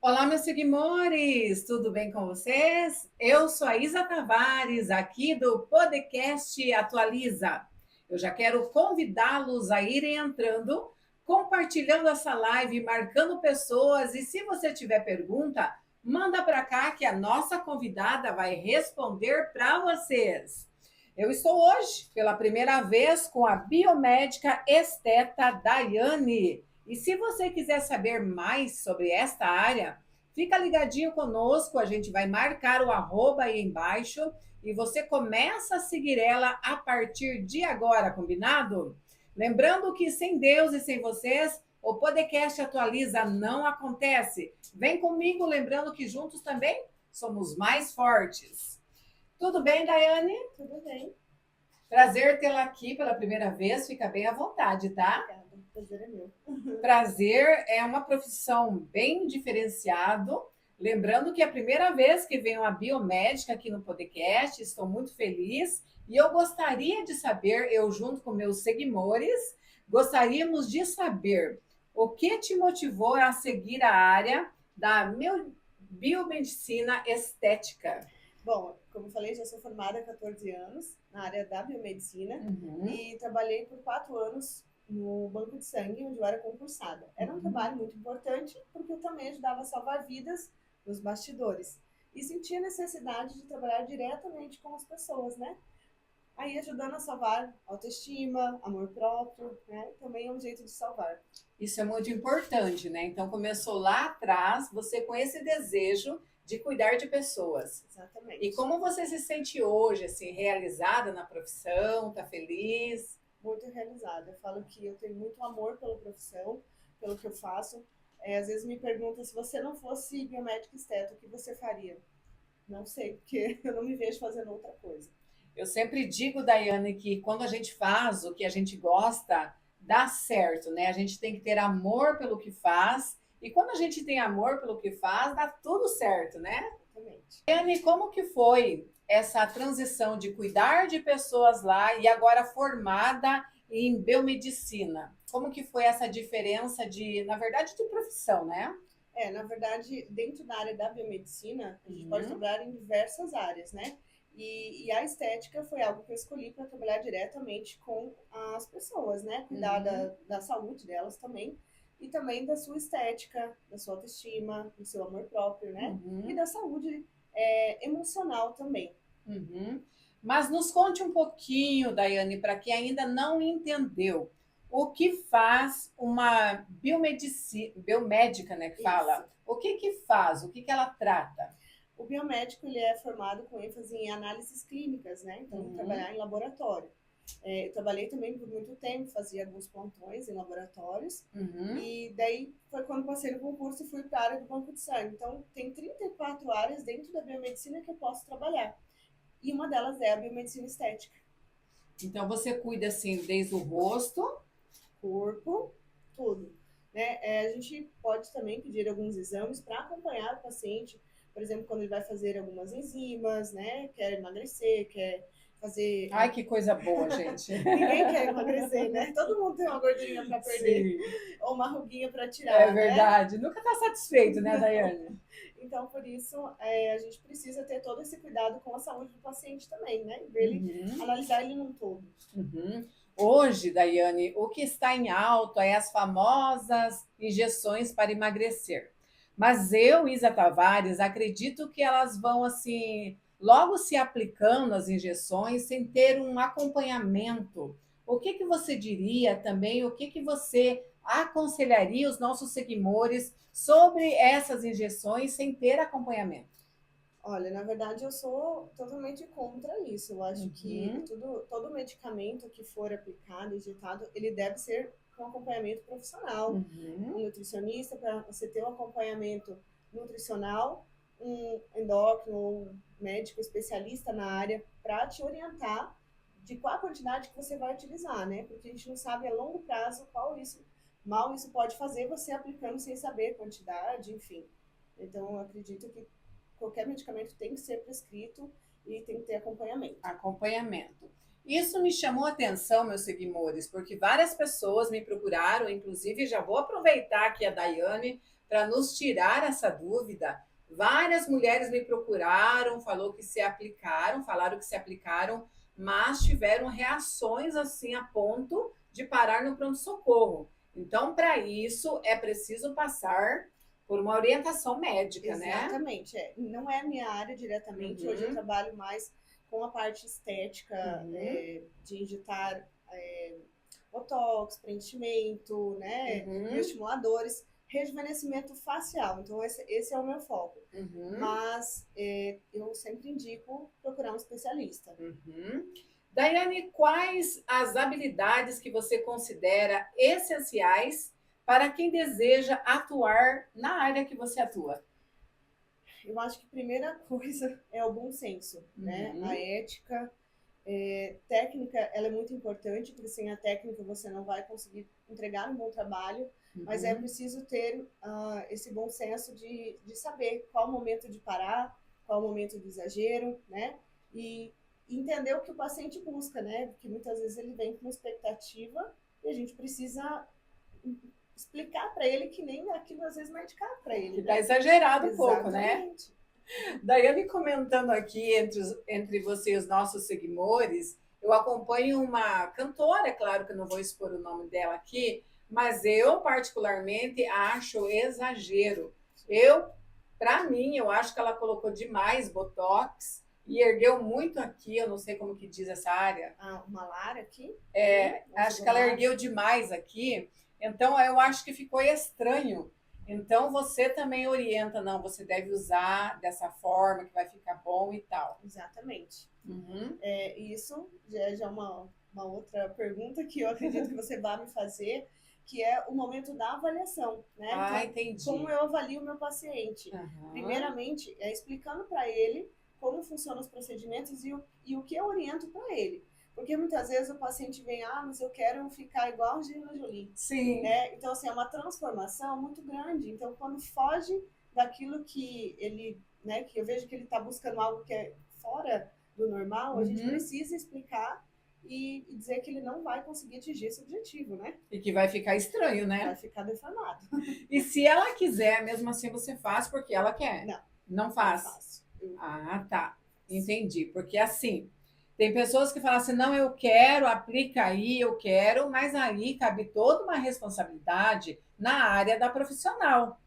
Olá, meus seguidores, tudo bem com vocês? Eu sou a Isa Tavares, aqui do podcast Atualiza. Eu já quero convidá-los a irem entrando, compartilhando essa live, marcando pessoas. E se você tiver pergunta, manda para cá que a nossa convidada vai responder para vocês. Eu estou hoje, pela primeira vez, com a biomédica esteta Daiane. E se você quiser saber mais sobre esta área, fica ligadinho conosco, a gente vai marcar o arroba aí embaixo e você começa a seguir ela a partir de agora, combinado? Lembrando que sem Deus e sem vocês, o podcast Atualiza não acontece. Vem comigo, lembrando que juntos também somos mais fortes. Tudo bem, Daiane? Tudo bem. Prazer tê-la aqui pela primeira vez, fica bem à vontade, tá? Obrigada. O prazer é meu. Prazer é uma profissão bem diferenciado. Lembrando que é a primeira vez que venho a biomédica aqui no podcast, estou muito feliz e eu gostaria de saber, eu junto com meus seguidores, gostaríamos de saber o que te motivou a seguir a área da biomedicina estética. Bom, como eu falei, já sou formada há 14 anos na área da biomedicina Uhum, e trabalhei por 4 anos no banco de sangue, onde eu era concursada. Era um uhum. trabalho muito importante porque eu também ajudava a salvar vidas nos bastidores e sentia necessidade de trabalhar diretamente com as pessoas, né? Aí ajudando a salvar autoestima, amor próprio, né? Também é um jeito de salvar. Isso é muito importante, né? Então começou lá atrás, você com esse desejo de cuidar de pessoas. E Exatamente. como você se sente hoje, assim, realizada na profissão, tá feliz? Muito realizada. Eu falo que eu tenho muito amor pela profissão, pelo que eu faço. Às vezes me perguntam se você não fosse biomédica esteta, o que você faria? Não sei, porque eu não me vejo fazendo outra coisa. Eu sempre digo, Daiane, que quando a gente faz o que a gente gosta, dá certo, né? A gente tem que ter amor pelo que faz. E quando a gente tem amor pelo que faz, dá tudo certo, né? Exatamente. Daiane, como que foi essa transição de cuidar de pessoas lá e agora formada em biomedicina? Como que foi essa diferença de, na verdade, de profissão, né? Na verdade, dentro da área da biomedicina, a gente pode Uhum, trabalhar em diversas áreas, né? E a estética foi algo que eu escolhi para trabalhar diretamente com as pessoas, né? Cuidar uhum, da saúde delas também. E também da sua estética, da sua autoestima, do seu amor próprio, né? E uhum, da saúde emocional também. uhum. Mas nos conte um pouquinho, Daiane, para quem ainda não entendeu, o que faz uma biomédica, né, que Isso. fala? O que que faz? O que que ela trata? O biomédico ele é formado com ênfase em análises clínicas, né? Então, Uhum, trabalhar em laboratório. Eu trabalhei também por muito tempo, fazia alguns plantões em laboratórios. uhum. E daí foi quando passei no concurso e fui para a área do banco de sangue. Então, tem 34 áreas dentro da biomedicina que eu posso trabalhar. E uma delas é a biomedicina estética. Então você cuida assim desde o rosto. Corpo, tudo. Né? A gente pode também pedir alguns exames para acompanhar o paciente, por exemplo, quando ele vai fazer algumas enzimas, né? Quer emagrecer, quer fazer. Ai, que coisa boa, gente. Ninguém quer emagrecer, né? Todo mundo tem uma gordurinha para perder Sim, ou uma ruguinha para é tirar, né? verdade. Nunca está satisfeito, né, Daiane? Então, por isso, a gente precisa ter todo esse cuidado com a saúde do paciente também, né? Ver ele, Uhum, analisar ele num todo. uhum. Hoje, Daiane, o que está em alta é as famosas injeções para emagrecer. Mas eu, Isa Tavares, acredito que elas vão assim, logo se aplicando as injeções sem ter um acompanhamento. O que que você diria também? O que que você aconselharia os nossos seguidores sobre essas injeções sem ter acompanhamento? Olha, na verdade, eu sou totalmente contra isso. Eu acho que Uhum, todo medicamento que for aplicado, injetado, ele deve ser com acompanhamento profissional, um uhum. nutricionista, para você ter um acompanhamento nutricional, um endócrino, um médico especialista na área, para te orientar de qual a quantidade que você vai utilizar, né? Porque a gente não sabe a longo prazo mal isso pode fazer você aplicando sem saber a quantidade, enfim. Então, eu acredito que qualquer medicamento tem que ser prescrito e tem que ter acompanhamento. Acompanhamento. Isso me chamou a atenção, meus seguidores, porque várias pessoas me procuraram, inclusive já vou aproveitar aqui a Daiane para nos tirar essa dúvida. Várias mulheres me procuraram, falaram que se aplicaram, mas tiveram reações assim a ponto de parar no pronto-socorro. Então, para isso, é preciso passar por uma orientação médica, né? Exatamente. Não é a minha área diretamente. Hoje eu trabalho mais com a parte estética, de injetar botox, preenchimento, né? Bioestimuladores, rejuvenescimento facial. Então, esse é o meu foco. Mas eu sempre indico procurar um especialista. Daiane, quais as habilidades que você considera essenciais para quem deseja atuar na área que você atua? Eu acho que a primeira coisa é o bom senso, né? A ética, técnica, ela é muito importante, porque sem a técnica você não vai conseguir entregar um bom trabalho, mas é preciso ter esse bom senso de saber qual o momento de parar, qual o momento do exagero, né? E entender o que o paciente busca, né? Porque muitas vezes ele vem com uma expectativa e a gente precisa explicar para ele que nem aquilo às vezes não é indicado para ele. Que tá exagerado um pouco, né? Exatamente. Daiane, comentando aqui entre você e os nossos seguidores, eu acompanho uma cantora, claro que eu não vou expor o nome dela aqui, mas eu particularmente acho exagero. Para mim, eu acho que ela colocou demais botox e ergueu muito aqui, eu não sei como que diz essa área. Uma Lara aqui? Acho que ela ergueu demais aqui, então eu acho que ficou estranho. Então você também orienta, não, você deve usar dessa forma que vai ficar bom e tal. Exatamente. Isso já é uma outra pergunta que eu acredito que você vai me fazer, que é o momento da avaliação, né? Então, entendi. Como eu avalio o meu paciente. Primeiramente, explicando para ele como funcionam os procedimentos e o que eu oriento para ele. Porque muitas vezes o paciente vem, mas eu quero ficar igual a Angelina Jolie. Sim. Né? Então, assim, é uma transformação muito grande. Então, quando foge daquilo que ele, né, que eu vejo que ele está buscando algo que é fora do normal, a gente precisa explicar e dizer que ele não vai conseguir atingir esse objetivo, né? E que vai ficar estranho, né? Vai ficar deformado. E se ela quiser, mesmo assim você faz porque ela quer? Não faz? Não faço. Tá. Entendi. Porque assim, tem pessoas que falam assim, não, eu quero, aplica aí, eu quero, mas aí cabe toda uma responsabilidade na área da profissional.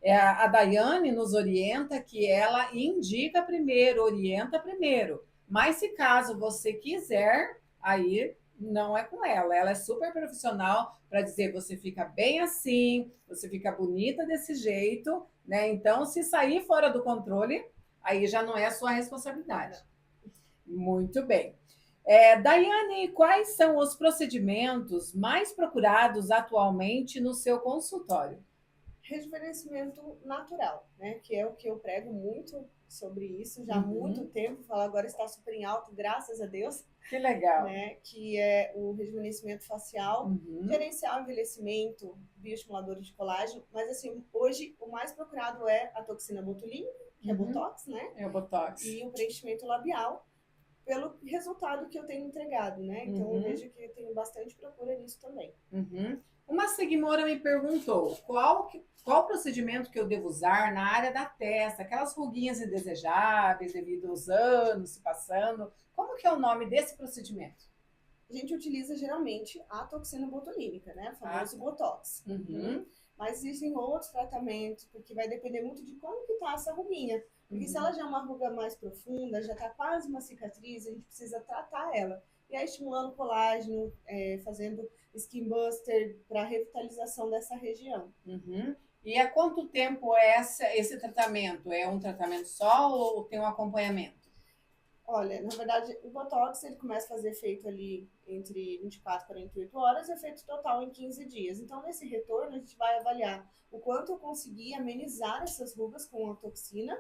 A Daiane nos orienta que ela indica primeiro, orienta primeiro. Mas se caso você quiser, aí não é com ela. Ela é super profissional para dizer você fica bem assim, você fica bonita desse jeito, né? Então, se sair fora do controle, aí já não é a sua responsabilidade. Muito bem. Daiane, quais são os procedimentos mais procurados atualmente no seu consultório? Rejuvenescimento natural, né? Que é o que eu prego muito sobre isso já há muito tempo. Falo agora está super em alta, graças a Deus. Que legal. Né? Que é o rejuvenescimento facial, gerenciar o envelhecimento, bioestimuladores de colágeno. Mas assim, hoje o mais procurado é a toxina botulínica, que é Botox, né? É o Botox. E o preenchimento labial, pelo resultado que eu tenho entregado, né? Então eu vejo que tem bastante procura nisso também. Uma seguidora me perguntou qual procedimento que eu devo usar na área da testa, aquelas ruguinhas indesejáveis devido aos anos se passando. Como que é o nome desse procedimento? A gente utiliza geralmente a toxina botulínica, né? O famoso Botox. Mas existem outros tratamentos, porque vai depender muito de como que tá essa ruguinha. Porque se ela já é uma ruga mais profunda, já tá quase uma cicatriz, a gente precisa tratar ela. E aí estimulando colágeno, fazendo skin buster para revitalização dessa região. E há quanto tempo é esse tratamento? É um tratamento só ou tem um acompanhamento? Olha, na verdade, o Botox ele começa a fazer efeito ali entre 24 e 48 horas, efeito total em 15 dias. Então, nesse retorno, a gente vai avaliar o quanto eu consegui amenizar essas rugas com a toxina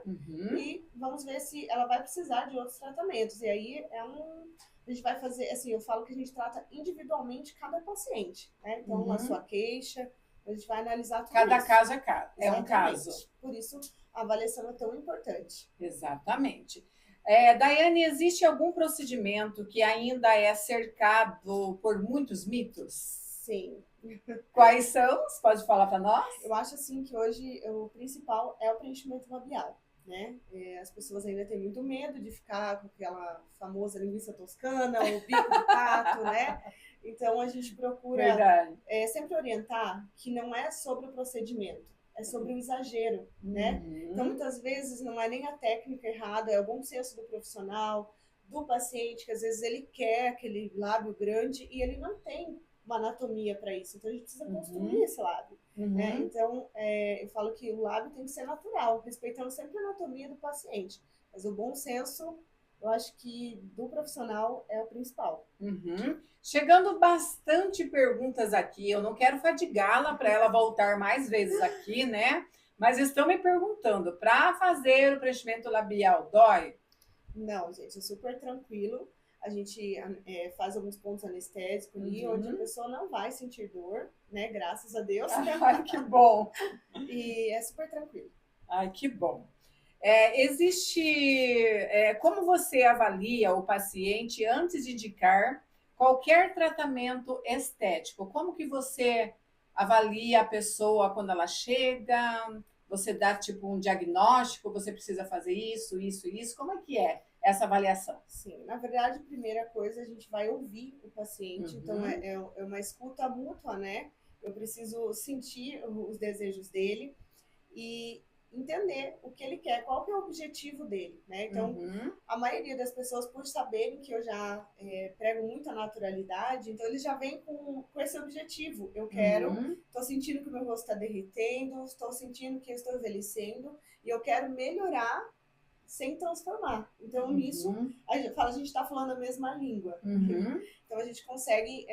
e vamos ver se ela vai precisar de outros tratamentos. E aí a gente vai fazer, assim, eu falo que a gente trata individualmente cada paciente, né? Então, a sua queixa, a gente vai analisar tudo Cada isso. caso é um Exatamente. caso. Por isso, a avaliação é tão importante. Exatamente. Daiane, existe algum procedimento que ainda é cercado por muitos mitos? Sim. Quais são? Você pode falar para nós? Eu acho assim que hoje o principal é o preenchimento labial, né? As pessoas ainda têm muito medo de ficar com aquela famosa linguiça toscana, o bico do pato, né? Então a gente procura Verdade. sempre orientar que não é sobre o procedimento, é sobre o exagero, né? Então Uhum. muitas vezes não é nem a técnica errada, é o bom senso do profissional, do paciente, que às vezes ele quer aquele lábio grande e ele não tem uma anatomia para isso. Então a gente precisa construir Uhum. esse lábio. Né? Uhum. Então, eu falo que o lábio tem que ser natural, respeitando sempre a anatomia do paciente. Mas o bom senso, eu acho que do profissional é o principal. Uhum. Chegando bastante perguntas aqui, eu não quero fadigá-la para ela voltar mais vezes aqui, né? Mas estão me perguntando, para fazer o preenchimento labial, dói? Não, gente, é super tranquilo. A gente faz alguns pontos anestésicos ali, onde a Uhum. pessoa não vai sentir dor, né? Graças a Deus. Ai, que bom. E é super tranquilo. Ai, que bom. Como você avalia o paciente antes de indicar qualquer tratamento estético? Como que você avalia a pessoa quando ela chega? Você dá tipo um diagnóstico, você precisa fazer isso, isso, isso. Como é que é essa avaliação? Sim, na verdade, a primeira coisa, a gente vai ouvir o paciente, então Uhum, é uma escuta mútua, né? Eu preciso sentir os desejos dele e entender o que ele quer, qual que é o objetivo dele, né? Então, uhum, a maioria das pessoas, por saberem que eu já prego muito a naturalidade, então eles já vêm com esse objetivo. Eu quero, uhum, estou sentindo que o meu rosto está derretendo, estou sentindo que eu estou envelhecendo e eu quero melhorar sem transformar. Então, nisso, uhum, a gente está falando a mesma língua. uhum, Então, a gente consegue,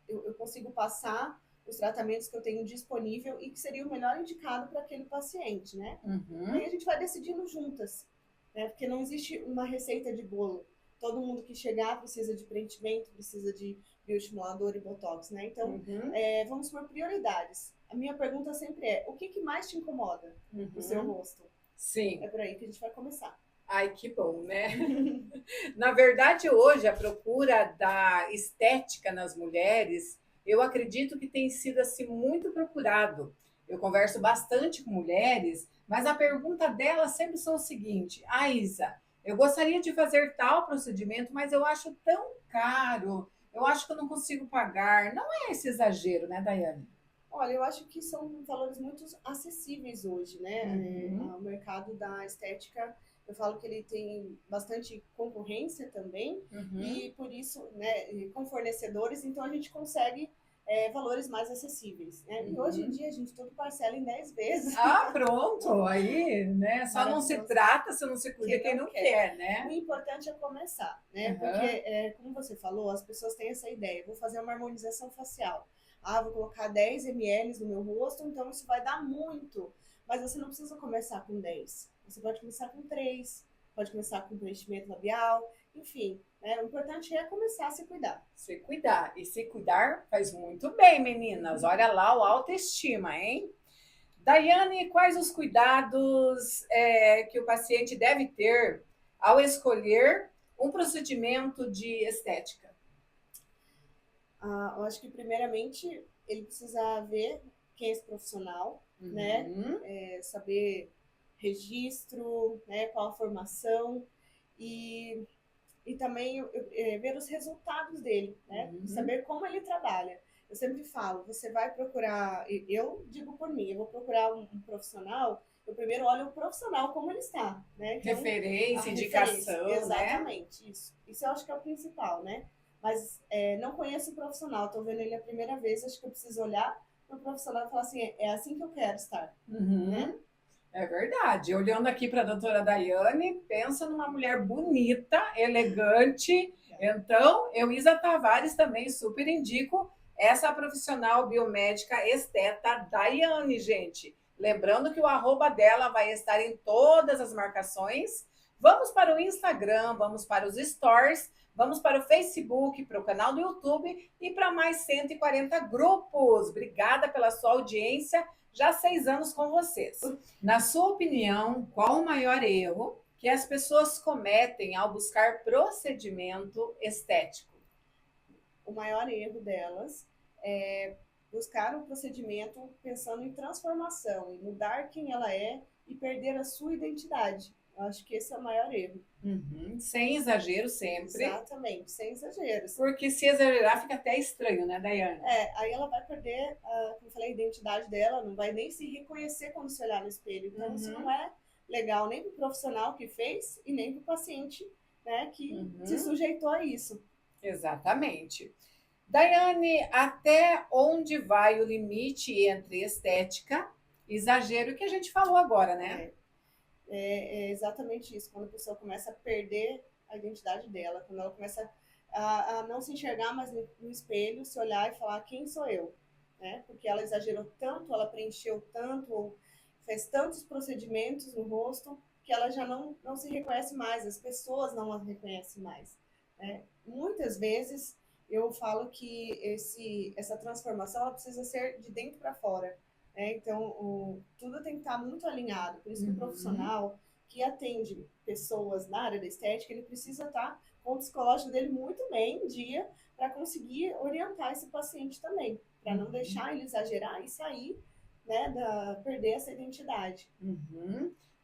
eu consigo passar os tratamentos que eu tenho disponível e que seria o melhor indicado para aquele paciente, né? E aí uhum, a gente vai decidindo juntas, né? Porque não existe uma receita de bolo. Todo mundo que chegar precisa de preenchimento, precisa de bioestimulador e botox, né? Então, uhum, vamos por prioridades. A minha pergunta sempre é: o que, que mais te incomoda no seu uhum. rosto? Sim. É por aí que a gente vai começar. Ai, que bom, né? Na verdade, hoje, a procura da estética nas mulheres, eu acredito que tem sido assim muito procurado. Eu converso bastante com mulheres, mas a pergunta delas sempre são o seguinte: ah, Isa, eu gostaria de fazer tal procedimento, mas eu acho tão caro, eu acho que eu não consigo pagar. Não é esse exagero, né, Daiane? Olha, eu acho que são valores muito acessíveis hoje, né? Uhum, O mercado da estética, eu falo que ele tem bastante concorrência também, uhum. e por isso, né, com fornecedores, então a gente consegue valores mais acessíveis, né? E hoje em Uhum. dia a gente tudo parcela em 10 vezes. Ah, pronto, aí, né? Só não se Maravilhoso. trata se não se cuida Quem quem não não quer. quer, O né? importante é começar, né? Porque, Uhum. como você falou, as pessoas têm essa ideia. Vou fazer uma harmonização facial. Ah, vou colocar 10 ml no meu rosto, então isso vai dar muito. Mas você não precisa começar com 10. Você pode começar com 3, pode começar com preenchimento labial, enfim. Né? O importante é começar a se cuidar. Se cuidar. E se cuidar faz muito bem, meninas. Olha lá o autoestima, hein? Daiane, quais os cuidados que o paciente deve ter ao escolher um procedimento de estética? Ah, eu acho que, primeiramente, ele precisa ver quem é esse profissional, né? Uhum, Saber registro, né? Qual a formação e, e também ver os resultados dele, né? uhum. Saber como ele trabalha. Eu sempre falo, você vai procurar, eu digo por mim, eu vou procurar um profissional, eu primeiro olho o profissional como ele está, né? Então, a Referência, referência, indicação, né? exatamente, isso. Isso eu acho que é o principal, né? Mas não conheço o profissional, estou vendo ele a primeira vez, acho que eu preciso olhar para o profissional e falar assim, é assim que eu quero estar, né? Uhum. É verdade. Olhando aqui para a doutora Daiane, pensa numa mulher bonita, elegante. Então, eu, Isa Tavares, também super indico essa profissional biomédica esteta Daiane, gente. Lembrando que o arroba dela vai estar em todas as marcações. Vamos para o Instagram, vamos para os stories, vamos para o Facebook, para o canal do YouTube e para mais 140 grupos. Obrigada pela sua audiência. Já 6 anos com vocês. Na sua opinião, qual o maior erro que as pessoas cometem ao buscar procedimento estético? O maior erro delas é buscar um procedimento pensando em transformação, em mudar quem ela é e perder a sua identidade. Eu acho que esse é o maior erro. Uhum. Sem exagero sempre. Exatamente, sem exageros. Porque se exagerar fica até estranho, né, Daiane? Aí ela vai perder, como eu falei, a identidade dela, não vai nem se reconhecer quando se olhar no espelho. Então, isso não é legal nem para o profissional que fez e nem para o paciente, né, que se sujeitou a isso. Exatamente. Daiane, até onde vai o limite entre estética e exagero que a gente falou agora, né? É exatamente isso. Quando a pessoa começa a perder a identidade dela, quando ela começa a não se enxergar mais no espelho, se olhar e falar quem sou eu, né? Porque ela exagerou tanto, ela preencheu tanto, ou fez tantos procedimentos no rosto, que ela já não se reconhece mais, as pessoas não a reconhecem mais, né? Muitas vezes eu falo que essa transformação ela precisa ser de dentro para fora. Então, tudo tem que estar muito alinhado. Por isso que o profissional que atende pessoas na área da estética, ele precisa estar com o psicológico dele muito bem em dia para conseguir orientar esse paciente também, para não deixar ele exagerar e sair, né, perder essa identidade.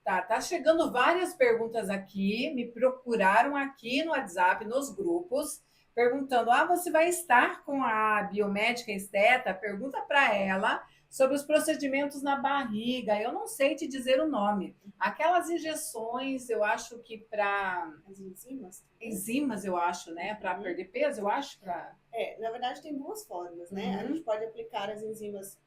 Tá chegando várias perguntas aqui, me procuraram aqui no WhatsApp, nos grupos, perguntando: você vai estar com a biomédica esteta? Pergunta para ela sobre os procedimentos na barriga. Eu não sei te dizer o nome. Aquelas injeções, eu acho que para as enzimas. Enzimas, eu acho, né? Para perder peso, eu acho. Na verdade, tem duas formas, né? A gente pode aplicar as enzimas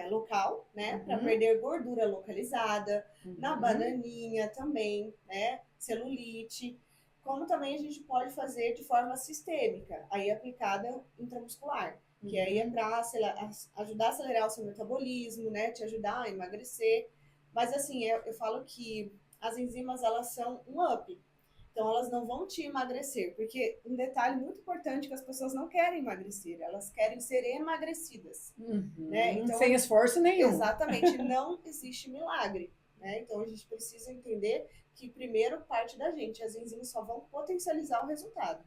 local, né? Para perder gordura localizada, na bananinha também, né? Celulite. Como também a gente pode fazer de forma sistêmica, aí aplicada intramuscular. Que aí é para ajudar a acelerar o seu metabolismo, né? Te ajudar a emagrecer. Mas assim, eu falo que as enzimas, elas são um up. Então, elas não vão te emagrecer. Porque um detalhe muito importante é que as pessoas não querem emagrecer. Elas querem ser emagrecidas. Né? Então, sem esforço nenhum. Exatamente. Não existe milagre. Né? Então, a gente precisa entender que primeiro parte da gente. As enzimas só vão potencializar o resultado.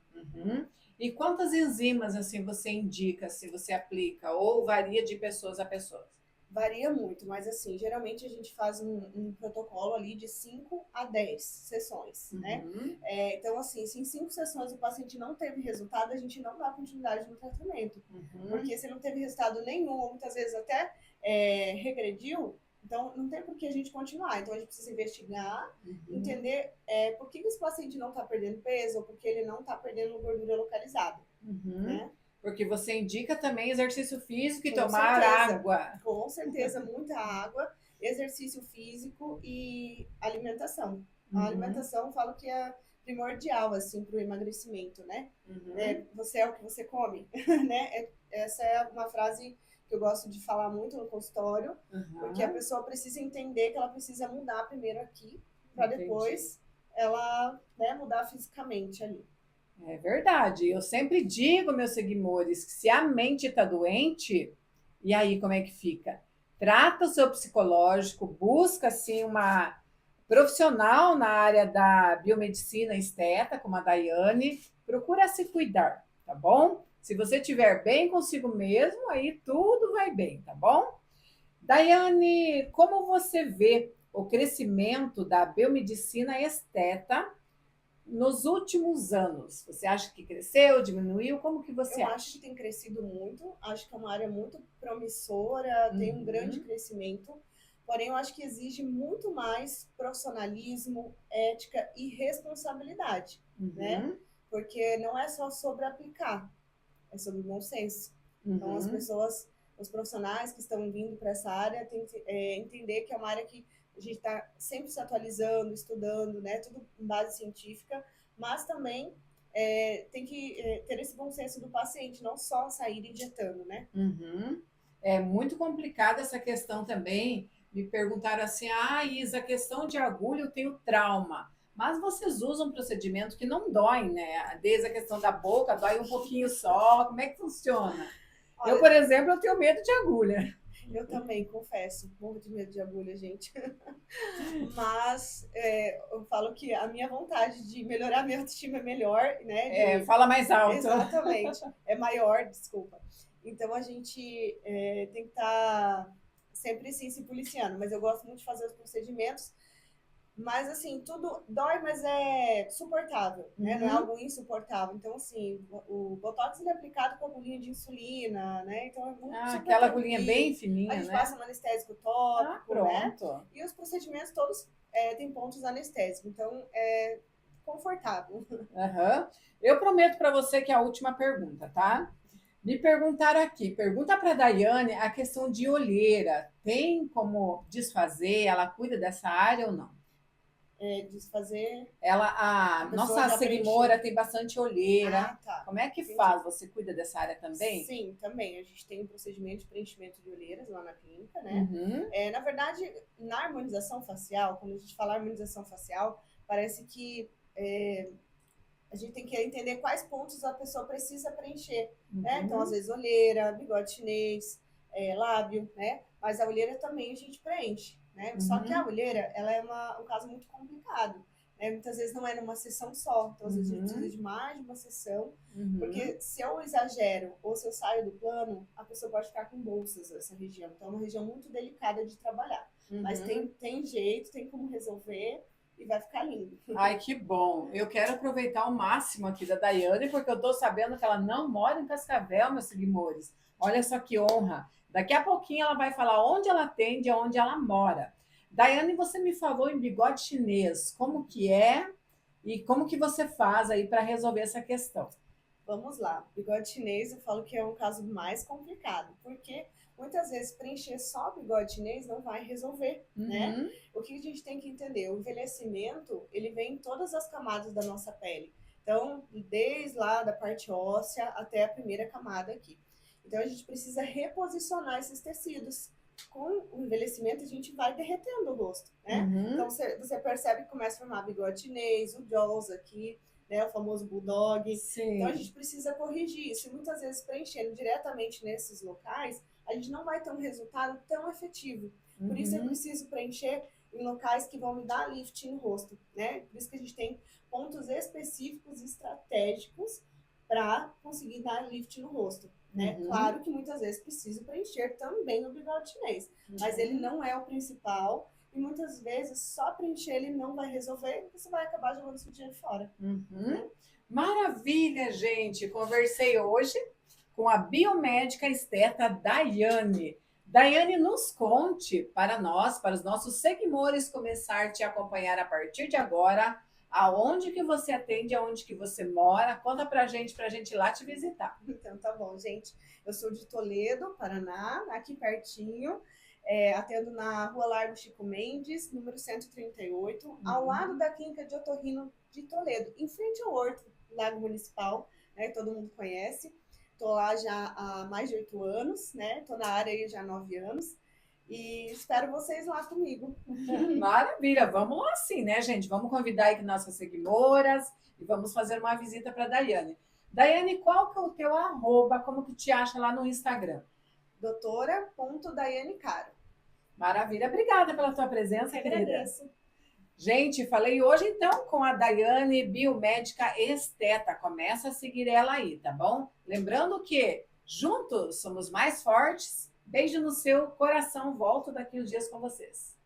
E quantas enzimas assim você indica, se você aplica, ou varia de pessoas a pessoas? Varia muito, mas assim, geralmente a gente faz um protocolo ali de 5 a 10 sessões, né? Então, assim, se em 5 sessões o paciente não teve resultado, a gente não dá continuidade no tratamento. Porque se não teve resultado nenhum, ou muitas vezes até regrediu, então não tem por que a gente continuar. Então a gente precisa investigar, entender por que esse paciente não está perdendo peso, ou por que ele não está perdendo gordura localizada, né? Porque você indica também exercício físico e tomar água. Com certeza, muita água, exercício físico e alimentação. A alimentação, eu falo que é primordial, assim, para o emagrecimento, né? Você é o que você come, né? Essa é uma frase que eu gosto de falar muito no consultório, porque a pessoa precisa entender que ela precisa mudar primeiro aqui, para depois ela, né, mudar fisicamente ali. É verdade. Eu sempre digo, meus seguidores, que se a mente está doente, e aí como é que fica? Trata o seu psicológico, busca assim uma profissional na área da biomedicina esteta, como a Daiane, procura se cuidar, tá bom? Se você estiver bem consigo mesmo, aí tudo vai bem, tá bom? Daiane, como você vê o crescimento da biomedicina esteta nos últimos anos? Você acha que cresceu, diminuiu? Como que você acha? Eu acho que tem crescido muito, acho que é uma área muito promissora, tem um grande crescimento, porém eu acho que exige muito mais profissionalismo, ética e responsabilidade, né? Porque não é só sobre aplicar, é sobre bom senso. Então as pessoas, os profissionais que estão vindo para essa área têm que entender que é uma área que a gente está sempre se atualizando, estudando, né? Tudo em base científica, mas também tem que ter esse bom senso do paciente, não só sair injetando, né? É muito complicada essa questão também. Me perguntaram assim: Isa, a questão de agulha eu tenho trauma. Mas vocês usam um procedimento que não dói, né? Desde a questão da boca, dói um pouquinho só. Como é que funciona? Olha, eu, por exemplo, eu tenho medo de agulha. Eu também, confesso, morro de medo de agulha, gente. Mas eu falo que a minha vontade de melhorar a minha autoestima é melhor, né? Fala mais alto. Exatamente, é maior, desculpa. Então a gente tem que estar sempre assim, se policiando. Mas eu gosto muito de fazer os procedimentos. Mas, assim, tudo dói, mas é suportável, né? Não é algo insuportável. Então, assim, o Botox ele é aplicado com agulhinha de insulina, né? Então, é muito super Aquela tranquilo. agulhinha bem A fininha, gente né? passa um anestésico tópico, né? Pronto. E os procedimentos todos têm pontos anestésicos. Então, é confortável. Aham. Eu prometo para você que é a última pergunta, tá? Me perguntaram aqui, pergunta para a Daiane a questão de olheira. Tem como desfazer? Ela cuida dessa área ou não? Desfazer. A A pessoa nossa já seguidora preencheu. tem bastante olheira. Ah, tá. Como é que Entendi. faz? Você cuida dessa área também? Sim, também. A gente tem um procedimento de preenchimento de olheiras lá na clínica, né? Uhum. Na verdade, na harmonização facial, quando a gente fala harmonização facial, parece que a gente tem que entender quais pontos a pessoa precisa preencher, né? Então, às vezes, olheira, bigode chinês, lábio, né? Mas a olheira também a gente preenche, né? Só que a olheira, ela é um caso muito complicado, né? Muitas vezes não é numa sessão só, então às vezes a gente precisa de mais de uma sessão, porque se eu exagero ou se eu saio do plano, a pessoa pode ficar com bolsas nessa região. Então é uma região muito delicada de trabalhar. Mas tem jeito, tem como resolver e vai ficar lindo. Ai, que bom. Eu quero aproveitar o máximo aqui da Daiane, porque eu estou sabendo que ela não mora em Cascavel, meus seguidores. Olha só que honra. Daqui a pouquinho ela vai falar onde ela atende e onde ela mora. Daiane, você me falou em bigode chinês. Como que é e como que você faz aí para resolver essa questão? Vamos lá. Bigode chinês, eu falo que é um caso mais complicado, porque muitas vezes preencher só bigode chinês não vai resolver, né? O que a gente tem que entender? O envelhecimento, ele vem em todas as camadas da nossa pele. Então, desde lá da parte óssea até a primeira camada aqui. Então, a gente precisa reposicionar esses tecidos. Com o envelhecimento, a gente vai derretendo o rosto, né? Então, você percebe que começa a formar bigode chinês, o jaws aqui, né, o famoso bulldog. Sim. Então, a gente precisa corrigir isso. E muitas vezes, preenchendo diretamente nesses locais, a gente não vai ter um resultado tão efetivo. Por isso, é preciso preencher em locais que vão me dar lift no rosto, né? Por isso que a gente tem pontos específicos e estratégicos para conseguir dar lift no rosto, né? Claro que muitas vezes preciso preencher também o bigode chinês, mas ele não é o principal. E muitas vezes só preencher ele não vai resolver e você vai acabar jogando seu dinheiro fora. Né? Maravilha, gente! Conversei hoje com a biomédica esteta Daiane. Daiane, nos conte para nós, para os nossos seguidores começar a te acompanhar a partir de agora, aonde que você atende, aonde que você mora. Conta pra gente ir lá te visitar. Então tá bom, gente. Eu sou de Toledo, Paraná, aqui pertinho. Atendo na Rua Largo Chico Mendes, número 138, ao lado da Clínica de Otorrino de Toledo, em frente ao Horto, Lago Municipal, né, que todo mundo conhece. Estou lá já há mais de 8 anos, né? Estou na área aí já há 9 anos. E espero vocês lá comigo. Maravilha, vamos lá sim, né, gente? Vamos convidar aí nossas seguidoras e vamos fazer uma visita para a Daiane. Daiane, qual que é o teu arroba? Como que te acha lá no Instagram? doutora.Daiane Caro. Maravilha, obrigada pela tua presença, Eu querida. agradeço. Gente, falei hoje então com a Daiane, biomédica esteta. Começa a seguir ela aí, tá bom? Lembrando que juntos somos mais fortes. Beijo no seu coração. Volto daqui uns dias com vocês.